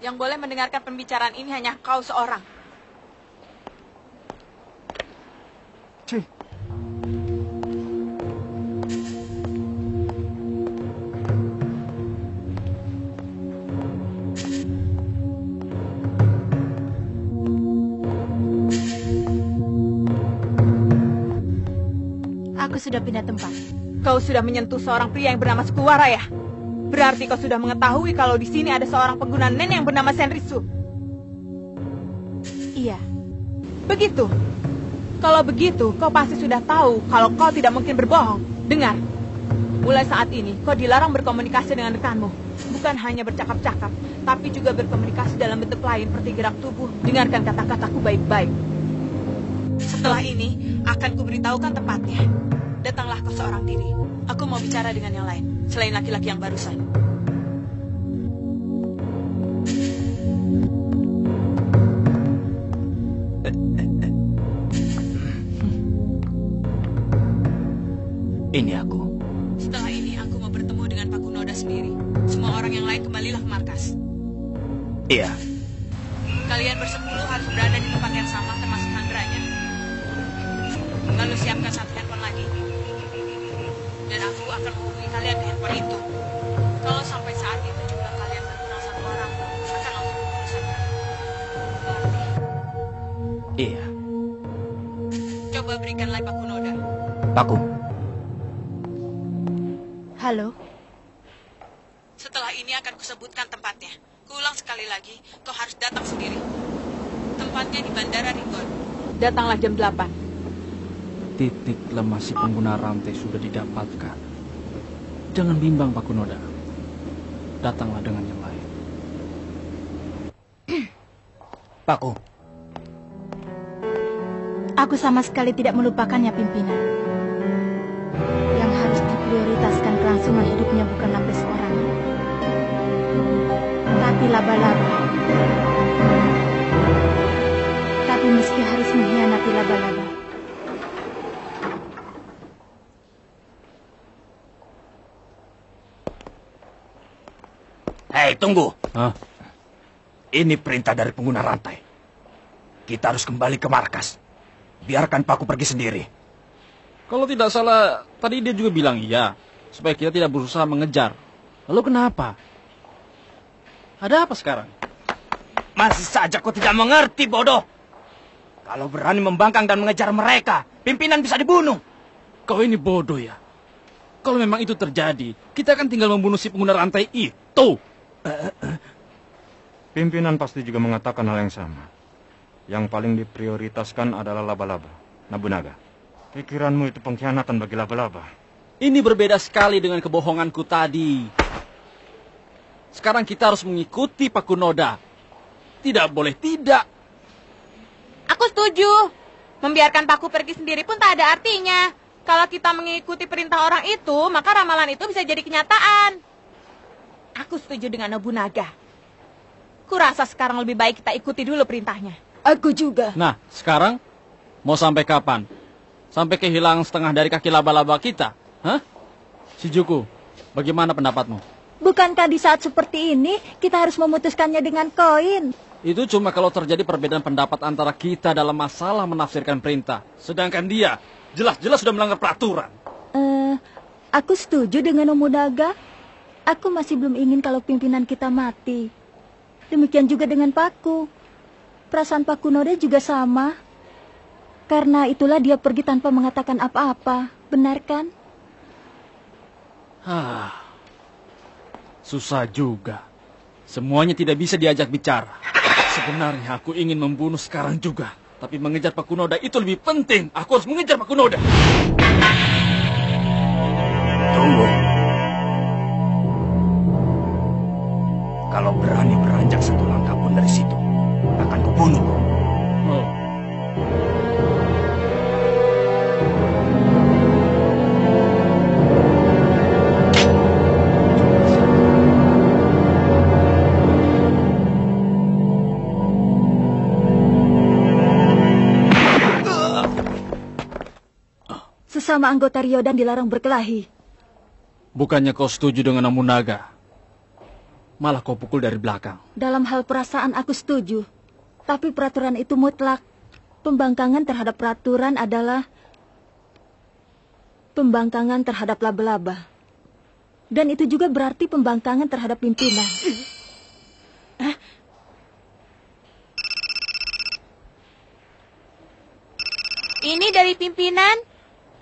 Yang boleh mendengarkan pembicaraan ini hanya kau seorang. Cih. Aku sudah pindah tempat. Kau sudah menyentuh seorang pria yang bernama Sukuwara ya? Berarti kau sudah mengetahui kalau di sini ada seorang pengguna nen yang bernama Senritsu. Iya. Begitu. Kalau begitu, kau pasti sudah tahu kalau kau tidak mungkin berbohong. Dengar, mulai saat ini kau dilarang berkomunikasi dengan rekanmu. Bukan hanya bercakap-cakap, tapi juga berkomunikasi dalam bentuk lain seperti gerak tubuh. Dengarkan kata-kataku baik-baik. Setelah ini, akan kuberitahukan tempatnya. Datanglah kau seorang diri. Aku mau bicara dengan yang lain, selain laki-laki yang barusan. Ini aku. Setelah ini, aku mau bertemu dengan Pak Kunoda sendiri. Semua orang yang lain kembalilah ke markas. Iya. Kalian bersepuluh harus berada di tempat yang sama, termasuk Handranya. Lalu siapkan satu handphone lagi. Dan aku akan menghubungi kalian ke handphone itu. Kalau sampai saat itu juga kalian berkurang satu orang, akan langsung berurusan. Mengerti? Iya. Coba berikan line Pak Kunoda. Paku. Halo. Setelah ini akan kusebutkan tempatnya. Kuulang sekali lagi, kau harus datang sendiri. Tempatnya di Bandara Ringon. Datanglah jam 8. Titik lemah si pengguna rantai sudah didapatkan. Jangan bimbang, Pak Kunoda. Datanglah dengan yang lain. Paku. Aku sama sekali tidak melupakannya, pimpinan. Yang harus diprioritaskan kelangsungan hidupnya bukan lapis orang, tapi laba-laba. Tapi meski harus mengkhianati laba-laba, Hei, tunggu. Hah? Ini perintah dari pengguna rantai. Kita harus kembali ke markas. Biarkan Paku pergi sendiri. Kalau tidak salah, tadi dia juga bilang iya, supaya kita tidak berusaha mengejar. Lalu kenapa? Ada apa sekarang? Masih saja kau tidak mengerti, bodoh. Kalau berani membangkang dan mengejar mereka, pimpinan bisa dibunuh. Kau ini bodoh ya. Kalau memang itu terjadi, kita akan tinggal membunuh si pengguna rantai itu. Pimpinan pasti juga mengatakan hal yang sama. Yang paling diprioritaskan adalah laba-laba, Nobunaga. Pikiranmu itu pengkhianatan bagi laba-laba. Ini berbeda sekali dengan kebohonganku tadi. Sekarang kita harus mengikuti Pak Kunoda. Tidak boleh tidak. Aku setuju. Membiarkan Paku pergi sendiri pun tak ada artinya. Kalau kita mengikuti perintah orang itu, maka ramalan itu bisa jadi kenyataan. Aku setuju dengan Nobunaga. Kurasa sekarang lebih baik kita ikuti dulu perintahnya. aku juga. Nah, sekarang mau sampai kapan? Sampai kehilangan setengah dari kaki laba-laba kita? Hah? Shijuku, bagaimana pendapatmu? Bukankah di saat seperti ini kita harus memutuskannya dengan koin? Itu cuma kalau terjadi perbedaan pendapat antara kita dalam masalah menafsirkan perintah. Sedangkan dia jelas-jelas sudah melanggar peraturan. Aku setuju dengan Nobunaga. Aku masih belum ingin kalau pimpinan kita mati. Demikian juga dengan Paku. Perasaan Pak Kunoda juga sama. Karena itulah dia pergi tanpa mengatakan apa-apa. Benar kan? Susah juga. Semuanya tidak bisa diajak bicara. Sebenarnya aku ingin membunuh sekarang juga. Tapi mengejar Pak Kunoda itu lebih penting. Aku harus mengejar Pak Kunoda. Tunggu. Kalau berani beranjak satu langkah pun dari situ, akan kubunuh. Oh. Sesama anggota Ryodan dilarang berkelahi. Bukannya kau setuju dengan Nobunaga? Malah kau pukul dari belakang. Dalam hal perasaan aku setuju. Tapi peraturan itu mutlak. Pembangkangan terhadap peraturan adalah pembangkangan terhadap laba-laba. Dan itu juga berarti pembangkangan terhadap pimpinan. Ini dari pimpinan.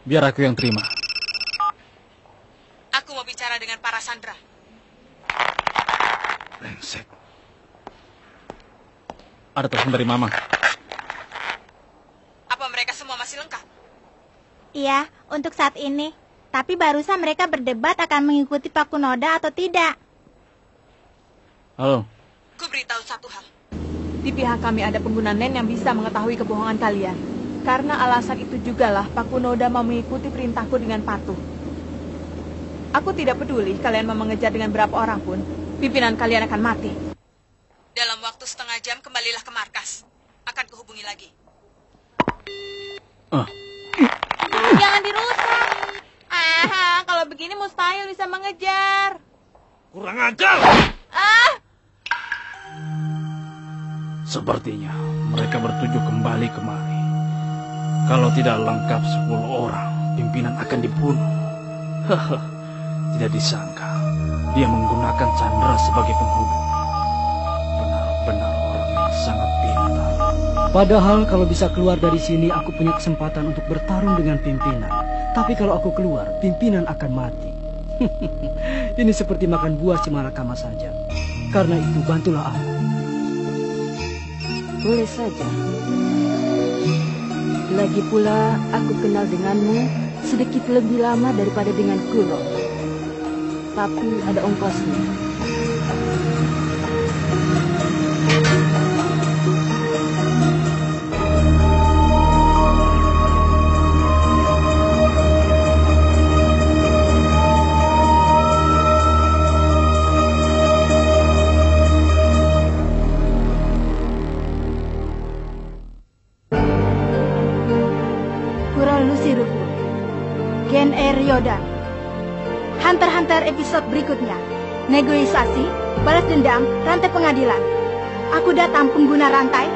Biar aku yang terima. Aku mau bicara dengan para Sandra. Brengsek. Ada telepon dari Mama. Apa mereka semua masih lengkap? Iya, untuk saat ini. Tapi barusan mereka berdebat akan mengikuti Pak Kunoda atau tidak. Halo. Ku beritahu satu hal. Di pihak kami ada pengguna NEN yang bisa mengetahui kebohongan kalian. Karena alasan itu jugalah Pak Kunoda mau mengikuti perintahku dengan patuh. Aku tidak peduli kalian mau mengejar dengan berapa orang pun, pimpinan kalian akan mati. Dalam waktu setengah jam kembalilah ke markas. Akan kuhubungi lagi. Jangan dirusak. Kalau begini mustahil bisa mengejar. Kurang ajar! Sepertinya mereka bertuju kembali kemari. Kalau tidak lengkap 10 orang, pimpinan akan dibunuh. Tidak disangka dia menggunakan Chandra sebagai penghubung. Benar-benar orang yang sangat pintar. Padahal kalau bisa keluar dari sini, aku punya kesempatan untuk bertarung dengan pimpinan. Tapi kalau aku keluar, pimpinan akan mati. Ini seperti makan buah Cimalakama saja. Karena itu, bantulah aku. Boleh saja. Lagi pula, aku kenal denganmu sedikit lebih lama daripada dengan Kuno. Tapi ada ongkosnya. Gen Ryodan. Hunter x Hunter episode berikutnya. Negosiasi, balas dendam, rantai pengadilan. Aku datang pengguna rantai.